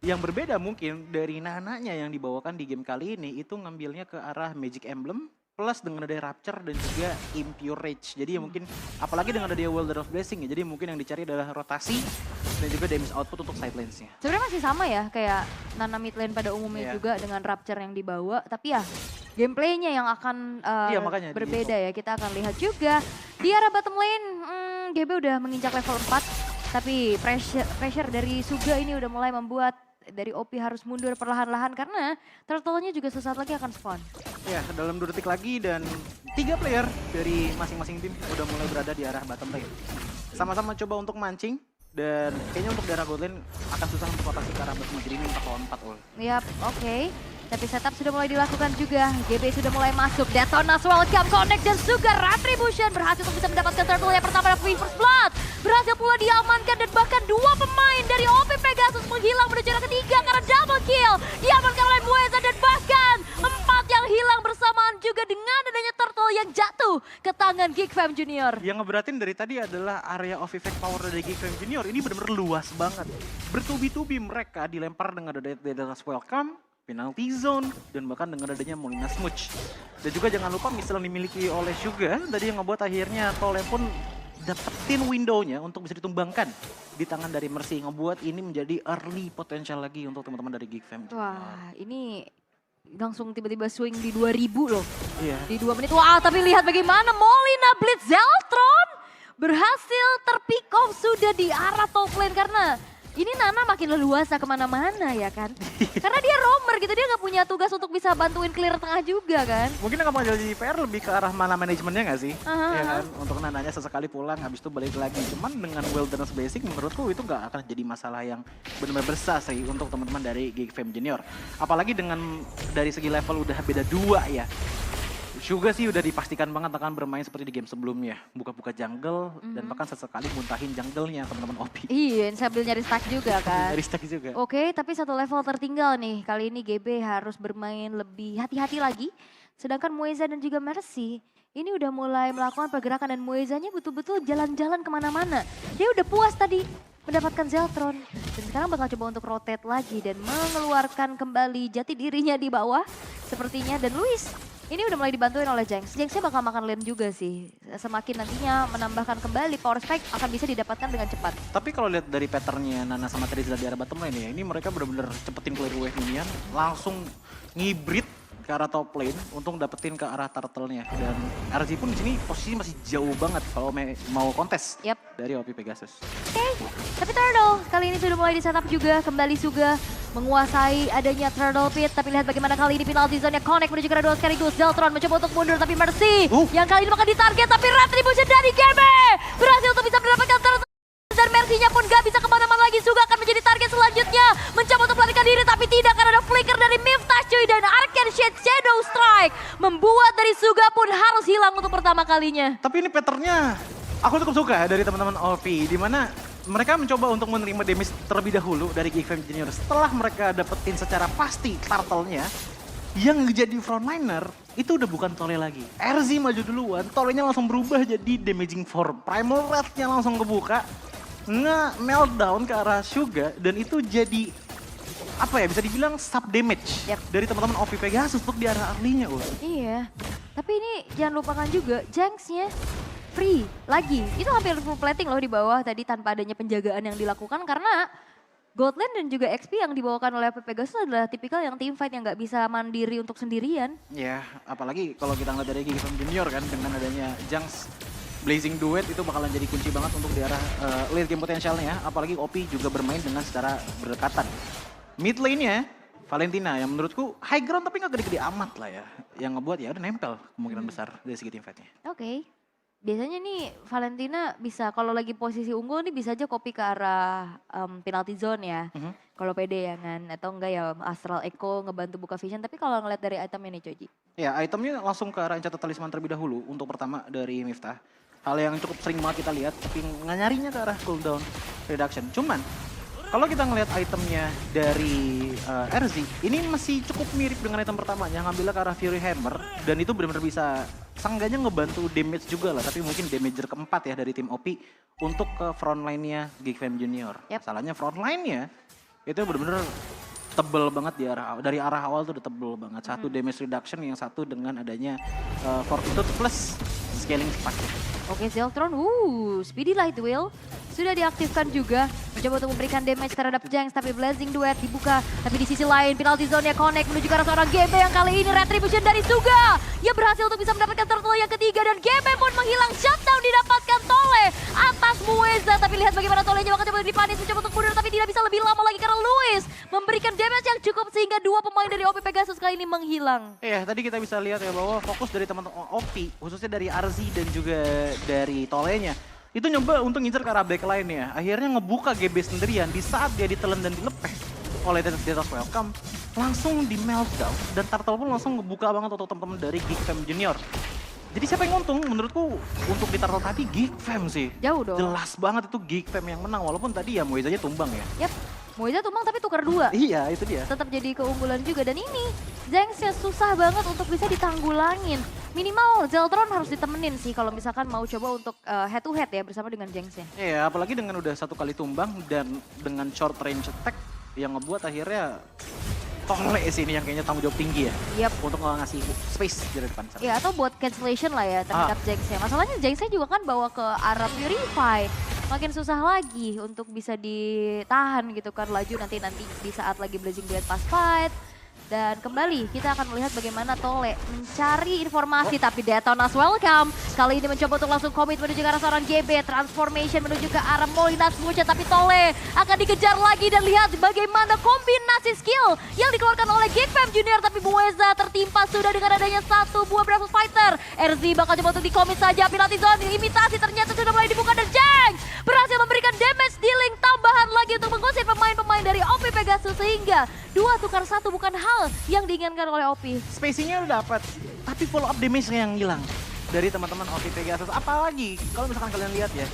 Yang berbeda mungkin dari Nananya yang dibawakan di game kali ini itu ngambilnya ke arah Magic Emblem plus dengan ada Rapture dan juga Impure Rage. Jadi ya mungkin apalagi dengan ada Welder of Blessing ya. Jadi mungkin yang dicari adalah rotasi dan juga damage output untuk side lanes-nya. Sebenarnya masih sama ya kayak Nana mid lane pada umumnya Iya. juga dengan Rapture yang dibawa. Tapi ya gameplaynya yang akan Iya, makanya di berbeda ya. Kita akan lihat juga di arah bottom lane GB udah menginjak level 4. Tapi pressure dari Suga ini udah mulai membuat dari OP harus mundur perlahan-lahan karena turtle-nya juga sesaat lagi akan spawn. Ya, dalam 2 detik lagi dan 3 player dari masing-masing tim udah mulai berada di arah bottom lane. Sama-sama coba untuk mancing dan kayaknya untuk daerah gold lane akan susah untuk rotasi ke arah bottom jadi ini 4 lawan 4 ul. Yap, oke. Tapi setup sudah mulai dilakukan juga. GB sudah mulai masuk. Detonas welcome connect dan juga retribution berhasil untuk bisa mendapatkan turtle yang pertama dari First Blood. Berhasil pula diamankan dan bahkan 2 pemain dari OP Pegasus menghilang menuju arah ketiga karena double kill. Diamankan oleh Mueza dan bahkan 4 yang hilang bersamaan juga dengan adanya turtle yang jatuh ke tangan Geek Fam Junior. Yang ngeberatin dari tadi adalah area of effect power dari Geek Fam Junior. Ini benar-benar luas banget. Bertubi-tubi mereka dilempar dengan ada Detonas welcome, penalty zone, dan bahkan dengan adanya Molina Smooch. Dan juga jangan lupa misal yang dimiliki oleh Suga, tadi yang ngebuat akhirnya Tole pun dapetin window-nya untuk bisa ditumbangkan di tangan dari Mercy. Ngebuat ini menjadi early potential lagi untuk teman-teman dari Geek Fam. Wah, ini langsung tiba-tiba swing di 2000 loh. Iya. Di 2 menit. Wah, tapi lihat bagaimana Molina Blitz Zeltron berhasil terpick off sudah di arah top lane karena ini Nana makin leluasa kemana-mana ya kan. Karena dia roamer gitu, dia nggak punya tugas untuk bisa bantuin clear tengah juga kan. Mungkin yang kamu jadi PR lebih ke arah mana manajemennya nggak sih? Aha, Ya aha. kan? Untuk Nananya sesekali pulang, habis itu balik lagi. Cuman dengan Wilderness Basic menurutku itu nggak akan jadi masalah yang benar-benar besar sih untuk teman-teman dari Geek Fam Junior. Apalagi dengan dari segi level udah beda 2 ya. Suga sih udah dipastikan banget akan bermain seperti di game sebelumnya. Buka-buka jungle dan bahkan sesekali muntahin jungle-nya teman-teman OP. Iya, sambil nyari stack juga kan. Dari stack juga. Oke, tapi satu level tertinggal nih. Kali ini GB harus bermain lebih hati-hati lagi. Sedangkan Mueza dan juga Mercy ini udah mulai melakukan pergerakan dan Muezanya betul-betul jalan-jalan kemana-mana. Dia udah puas tadi mendapatkan Zeltron. Dan sekarang bakal coba untuk rotate lagi dan mengeluarkan kembali jati dirinya di bawah. Sepertinya dan Luis ini udah mulai dibantuin oleh Jengs. Jengsnya bakal makan lane juga sih. Semakin nantinya menambahkan kembali power spike akan bisa didapatkan dengan cepat. Tapi kalau lihat dari patternnya Nana sama Trizla di arah bottom lane ya, ini mereka benar-benar cepetin clear wave minion, langsung ngibrit ke arah top lane untuk dapetin ke arah turtle-nya. Dan RZ pun di sini posisinya masih jauh banget kalau mau kontes Yap. dari OP Pegasus. Oke, tapi Turtle kali ini sudah mulai di setup juga. Kembali Suga menguasai adanya Turtle Pit. Tapi lihat bagaimana kali ini penalty zone-nya connect menuju ke arah duel sekaligus. Zeltron mencoba untuk mundur tapi Mercy yang kali ini bakal ditarget. Tapi retribution dari GB berhasil untuk bisa mendapatkan Turtle. Dan Mercy-nya pun gak bisa kemana-mana lagi. Suga akan menjadi target selanjutnya. Mencoba untuk melarikan diri tapi tidak karena ada flicker dari Miftah cuy. Dan Arcane Shade Shadow Strike membuat dari Suga pun harus hilang untuk pertama kalinya. Tapi ini patternnya aku cukup suka dari teman-teman OP, di mana mereka mencoba untuk menerima damage terlebih dahulu dari Geek Fam Junior. Setelah mereka dapetin secara pasti turtle-nya, yang jadi frontliner itu udah bukan Tole lagi. RZ maju duluan, Tole-nya langsung berubah jadi damaging form. Primal Wrath-nya langsung kebuka, nge-meltdown ke arah Suga, dan itu jadi apa ya, bisa dibilang sub damage Yap. dari teman-teman OP Pegasus untuk di arah early-nya. Iya, tapi ini jangan lupakan juga Jengs-nya free lagi. Itu hampir full plating loh di bawah tadi tanpa adanya penjagaan yang dilakukan karena Gold Lane dan juga XP yang dibawakan oleh Pegasus adalah tipikal yang team fight yang nggak bisa mandiri untuk sendirian. Ya, apalagi kalau kita ngeliat dari Geek Fam Junior kan dengan adanya Junks Blazing Duet itu bakalan jadi kunci banget untuk di arah late game potensialnya. Apalagi OP juga bermain dengan secara berdekatan. Mid lane-nya Valentina yang menurutku high ground tapi nggak gede-gede amat lah ya. Yang ngebuat ya udah nempel kemungkinan besar dari segi team fight-nya. Oke. Biasanya nih Valentina bisa kalau lagi posisi unggul nih bisa aja copy ke arah penalty zone ya. Kalau pede ya kan. Atau enggak ya Astral Echo ngebantu buka vision. Tapi kalau ngeliat dari item ini Coji. Ya, itemnya langsung ke arah Enchanted Talisman terlebih dahulu untuk pertama dari Miftah. Hal yang cukup sering banget kita lihat, tapi nyarinya ke arah cooldown reduction. Cuman, kalau kita ngelihat itemnya dari RZ, ini masih cukup mirip dengan item pertamanya, ngambilnya ke arah Fury Hammer. Dan itu benar-benar bisa, seenggaknya ngebantu damage juga lah, tapi mungkin damager keempat ya dari tim OP untuk ke frontline-nya Geek Fam Junior. Yap. Salahnya frontline-nya, itu benar-benar tebel banget dari arah awal tuh udah tebel banget. Satu damage reduction, yang satu dengan adanya fortitude plus scaling paket. Oke, Zeltron, Speedy Light Wheel sudah diaktifkan juga. Mencoba untuk memberikan damage terhadap Jengs, tapi Blazing Duet dibuka. Tapi di sisi lain, penalty zone-nya connect menuju ke arah seorang GB yang kali ini retribution dari Suga. Ia berhasil untuk bisa mendapatkan turtle yang ketiga dan GB pun menghilang. Shutdown didapatkan Tole atas Mueza. Tapi lihat bagaimana Tolenya bakal coba dipanis, mencoba untuk mundur, tapi tidak bisa lebih lama lagi karena Luis memberikan damage yang cukup sehingga dua pemain dari OP Pegasus kali ini menghilang. Iya, tadi kita bisa lihat ya bahwa fokus dari teman-teman OP, khususnya dari Arzi dan juga dari Tolenya, itu nyoba untuk ngincer ke arah backline ya. Akhirnya ngebuka GB sendirian di saat dia ditelan dan dilepeh oleh Deta's Welcome. Langsung di meltdown dan Turtle pun langsung ngebuka banget untuk teman-teman dari Geek Fam Junior. Jadi siapa yang untung? Menurutku untuk di Turtle tadi Geek Fam sih. Jauh dong. Jelas banget itu Geek Fam yang menang walaupun tadi ya Moiza aja tumbang ya. Yap, Moiza tumbang tapi tukar 2. Iya, itu dia. Tetap jadi keunggulan juga. Dan ini Jengs susah banget untuk bisa ditanggulangin. Minimal Zeltron harus ditemenin sih kalau misalkan mau coba untuk head to head ya bersama dengan Jengs-nya. Iya, apalagi dengan udah satu kali tumbang dan dengan short range attack yang ngebuat akhirnya Tole sini yang kayaknya tanggung jawab tinggi ya. Yap. Untuk ngasih space di depan sana. Ya atau buat cancellation lah ya terhadap Jengs-nya. Masalahnya Jengs-nya juga kan bawa ke arah Purify. Makin susah lagi untuk bisa ditahan gitu kan laju nanti di saat lagi Blazing Duet pas fight. Dan kembali kita akan melihat bagaimana Tole mencari informasi tapi Detonas Welcome kali ini mencoba untuk langsung komit menuju ke arah seorang GB. Transformation menuju ke arah Molinas Mucha tapi Tole akan dikejar lagi dan lihat bagaimana kombinasi skill yang dikeluarkan oleh Geek Fam Junior. Tapi Mueza tertimpa sudah dengan adanya satu buah Bravos Fighter. RZ bakal coba untuk dikomit saja. Penalty zone imitasi ternyata sudah mulai dibuka dan Jengs berhasil memberikan damage dealing tambahan lagi untuk mengusir pemain-pemain dari OP Pegasus sehingga 2 tukar 1 bukan hal yang diinginkan oleh OP. Spacing-nya udah dapat, tapi follow up damage-nya yang hilang dari teman-teman OP Pegasus. Apalagi kalau misalkan kalian lihat ya,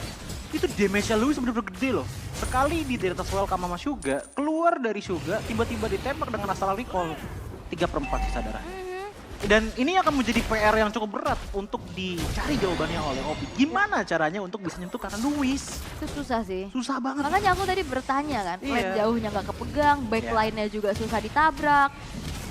itu damage-nya Luis bener-bener gede loh. Sekali di Deta's Welcome sama Suga, keluar dari Suga, tiba-tiba ditembak dengan Astral Recall. 3/4 kesadaran. Dan ini akan menjadi PR yang cukup berat untuk dicari jawabannya oleh OP. Gimana caranya untuk bisa nyentuh karena Luis? Itu susah sih. Susah banget. Makanya aku tadi bertanya kan, lane jauhnya nggak kepegang, backline-nya juga susah ditabrak.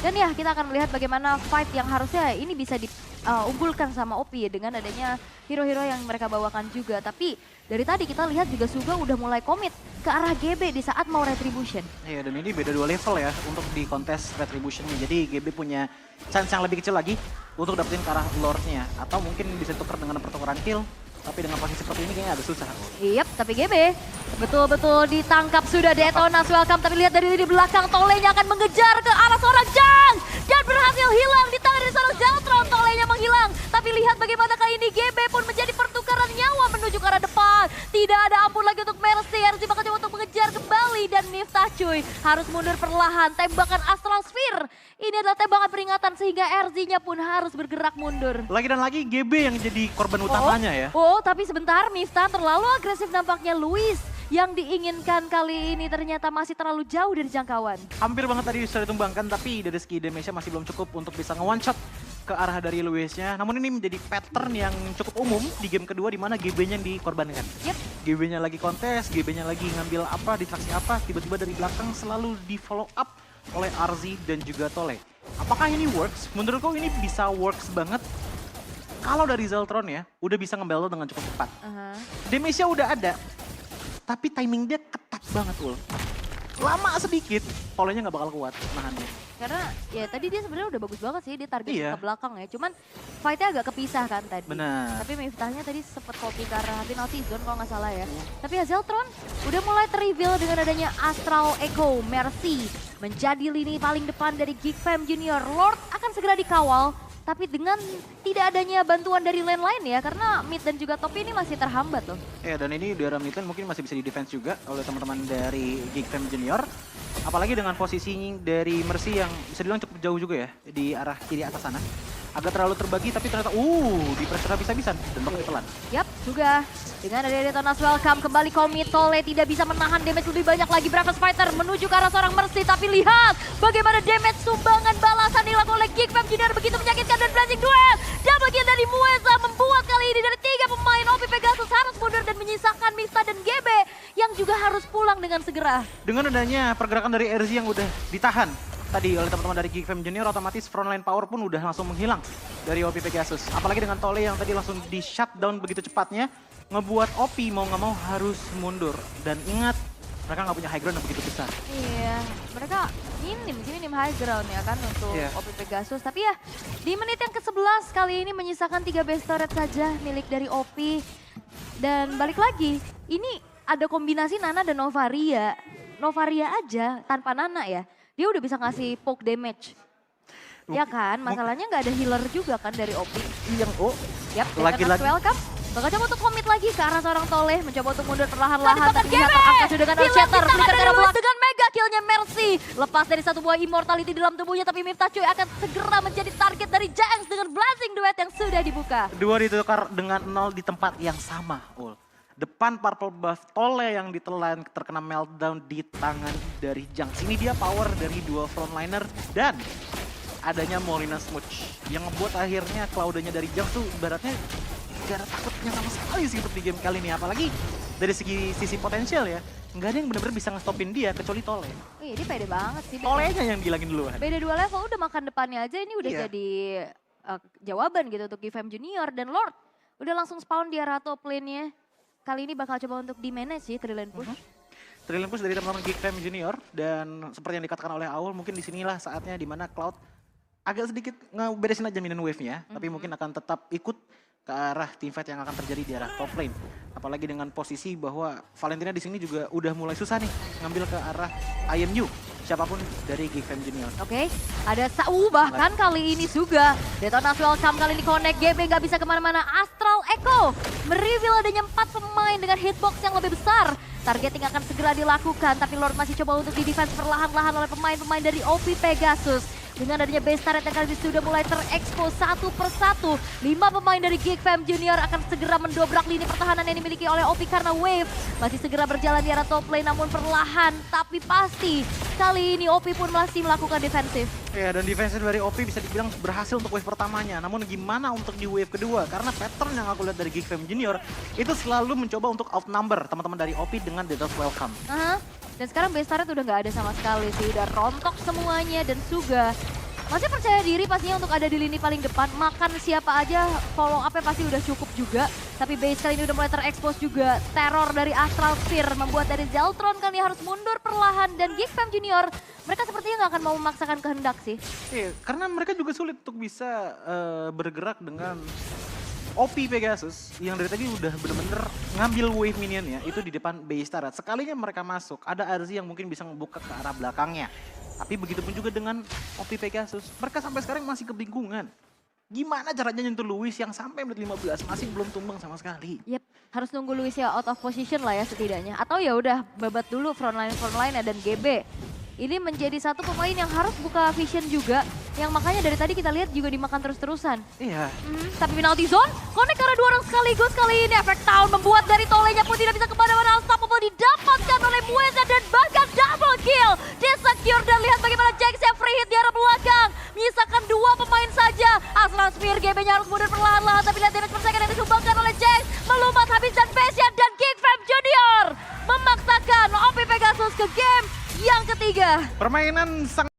Dan ya kita akan melihat bagaimana fight yang harusnya ini bisa diunggulkan sama OP ya, dengan adanya hero-hero yang mereka bawakan juga. Tapi dari tadi kita lihat juga Suga udah mulai komit ke arah GB di saat mau retribution. Iya, dan ini beda 2 level ya untuk di kontes retribution-nya. Jadi GB punya chance yang lebih kecil lagi untuk dapetin ke arah Lord-nya. Atau mungkin bisa tukar dengan pertukaran kill. Tapi dengan posisi seperti ini kayaknya agak susah. Yap, tapi GB betul-betul ditangkap sudah Detonas Welcome. Tapi lihat dari di belakang Tolenya akan mengejar ke arah seorang Jang. Dan berhasil hilang di tangan dari seorang Zeltron. Tolenya menghilang. Tapi lihat bagaimana kali ini GB pun menjadi pertukaran nyawa menuju ke arah depan. Tidak ada ampun lagi untuk Mercy. RZ bakal coba untuk mengejar kembali. Dan Miftah cuy harus mundur perlahan. Tembakan Astral Sphere. Ini adalah tembakan peringatan sehingga RZ-nya pun harus bergerak mundur. Lagi dan lagi GB yang jadi korban utamanya ya. Tapi sebentar Miftah terlalu agresif nampaknya. Luis yang diinginkan kali ini ternyata masih terlalu jauh dari jangkauan. Hampir banget tadi sudah ditumbangkan tapi dari segi damage-nya masih belum cukup untuk bisa nge-one shot ke arah dari Luisnya. Namun ini menjadi pattern yang cukup umum di game kedua di mana GB-nya dikorbankan. Yep. GB-nya lagi kontes, GB-nya lagi ngambil apa, distraksi apa, tiba-tiba dari belakang selalu di follow up oleh Arzi dan juga Tole. Apakah ini works? Menurutku ini bisa works banget kalau dari Zeltron ya udah bisa nge-battle dengan cukup cepat. Damage-nya udah ada, tapi timing dia ketat banget Ul. Lama sedikit, Tolenya nggak bakal kuat nahannya. Karena ya tadi dia sebenarnya udah bagus banget sih, dia target Iya. ke belakang ya. Cuman fight-nya agak kepisah kan tadi. Benar. Tapi Miftahnya tadi sempet copy ke arah penalty zone kalau nggak salah ya. Tapi ya Zeltron udah mulai ter-reveal dengan adanya Astral Echo Mercy. Menjadi lini paling depan dari Geek Fam Junior. Lord akan segera dikawal. Tapi dengan tidak adanya bantuan dari lane lain ya, karena mid dan juga top ini masih terhambat loh. Ya dan ini di arah mid lane mungkin masih bisa di defense juga oleh teman-teman dari Geek Fam Junior. Apalagi dengan posisi dari Mercy yang bisa dibilang cukup jauh juga ya di arah kiri atas sana. Agak terlalu terbagi tapi ternyata di pressure habis-habisan dan bakal ditelan. Yap, juga dengan ada Detonas Welcome kembali komit. Tole tidak bisa menahan damage lebih banyak lagi. Bravos Fighter menuju ke arah seorang Mercy, tapi lihat bagaimana damage sumbangan balasan dilakukan oleh Geek Fam Junior begitu menyakitkan. Dan Blazing Duel double kill dari Mueza membuat kali ini dari 3 pemain OP Pegasus harus mundur dan menyisakan Miftah dan GB yang juga harus harus pulang dengan segera. Dengan adanya pergerakan dari RZ yang udah ditahan tadi oleh teman-teman dari Geek Fam Junior, otomatis frontline power pun udah langsung menghilang dari OP Pegasus. Apalagi dengan Tole yang tadi langsung di shutdown begitu cepatnya, ngebuat OP mau nggak mau harus mundur. Dan ingat, mereka nggak punya high ground yang begitu besar. Iya, mereka minim high ground ya kan untuk OP Pegasus. Tapi ya di menit yang ke-11 kali ini menyisakan 3 base turret saja milik dari OP. Dan balik lagi, ini ada kombinasi Nana dan Novaria. Novaria aja tanpa Nana ya, dia udah bisa ngasih poke damage. Ya kan, masalahnya nggak ada healer juga kan dari OP. Yang Yap, lagi-lagi welcome. Bakal coba untuk komit lagi ke arah seorang Toleh, mencoba untuk mundur perlahan-lahan. Tadi Tapi lihat angka dengan Shatter, berikan ke arah belakang dengan mega killnya Mercy. Lepas dari satu buah immortality di dalam tubuhnya, tapi Miftachoy akan segera menjadi target dari Jax dengan blazing duet yang sudah dibuka. dua ditukar dengan 0 di tempat yang sama, Ul. Depan purple buff Tole yang ditelan terkena meltdown di tangan dari Junks. Ini dia power dari dua frontliner dan adanya Molina Smooch yang ngebuat akhirnya Cloud-nya dari Junks tuh ibaratnya gak ada takutnya sama sekali sih untuk di game kali ini. Apalagi dari sisi potensial ya, nggak ada yang benar-benar bisa ngestopin dia kecuali Tole. Iya, dia pede banget sih. Tolenya yang gilangin duluan. Beda 2 level udah makan depannya aja, ini udah jadi jawaban gitu untuk GFM Junior. Dan Lord udah langsung spawn di arah top lane-nya. Kali ini bakal coba untuk di-manage sih Trillion Push. Trillion Push dari teman-teman Geek Fam Junior, dan seperti yang dikatakan oleh Aul, mungkin disinilah saatnya dimana Cloud agak sedikit ngeberesin aja minion wave-nya, tapi mungkin akan tetap ikut ke arah teamfight yang akan terjadi di arah top lane. Apalagi dengan posisi bahwa Valentina di sini juga udah mulai susah nih ngambil ke arah IMU, siapapun dari Geek Fam Junior. Oke, ada bahkan kali ini juga Detonas welcome kali ini connect, GB nggak bisa kemana-mana. Astral Echo mereveal adanya 4 pemain dengan hitbox yang lebih besar. Targeting akan segera dilakukan, tapi Lord masih coba untuk di-defense perlahan-lahan oleh pemain-pemain dari OP Pegasus. Dengan adanya base turret yang kali ini sudah mulai terekspos satu persatu. 5 pemain dari Geek Fam Junior akan segera mendobrak lini pertahanan yang dimiliki oleh OP karena Wave masih segera berjalan di arah top lane, namun perlahan tapi pasti kali ini OP pun masih melakukan defensif. Ya, dan defense dari OP bisa dibilang berhasil untuk wave pertamanya. Namun gimana untuk di wave kedua? Karena pattern yang aku lihat dari Geek Fam Junior itu selalu mencoba untuk outnumber teman-teman dari OP dengan Dedos Welcome. Dan sekarang base turret udah nggak ada sama sekali sih, udah rontok semuanya. Dan Suga masih percaya diri pastinya untuk ada di lini paling depan. Makan siapa aja, follow up-nya pasti udah cukup juga. Tapi base kali ini udah mulai terekspos juga. Teror dari Astral Sphere membuat dari Zeltron kali ini harus mundur perlahan. Dan Geek Fam Junior, mereka sepertinya nggak akan mau memaksakan kehendak sih. Iya, karena mereka juga sulit untuk bisa bergerak dengan OP Pegasus yang dari tadi udah bener-bener ngambil wave minionnya itu di depan base turret. Sekalinya mereka masuk, ada Arzi yang mungkin bisa ngebuka ke arah belakangnya. Tapi begitu pun juga dengan OP Pegasus, mereka sampai sekarang masih kebingungan. Gimana caranya nyentuh Luis yang sampai menit 15 masih belum tumbang sama sekali. Yep, harus nunggu Luis ya out of position lah ya setidaknya. Atau ya udah babat dulu frontline dan GB. Ini menjadi satu pemain yang harus buka vision juga. Yang makanya dari tadi kita lihat juga dimakan terus-terusan. Iya. Tapi penalty zone, connect karena 2 orang sekaligus kali ini. Efek Town membuat dari Tolenya pun tidak bisa kemana-mana. Unstoppable didapatkan oleh Mueza dan bahkan double kill. Disecure dan lihat bagaimana Jax yang free hit di arah belakang. Menyisakan 2 pemain saja. Astral Sphere GB-nya harus mundur perlahan-lahan. Tapi lihat damage per second yang disumbangkan oleh Jax. Melumat habis dan Besian dan Geek Fam Junior memaksakan OP Pegasus ke game yang ketiga. Permainan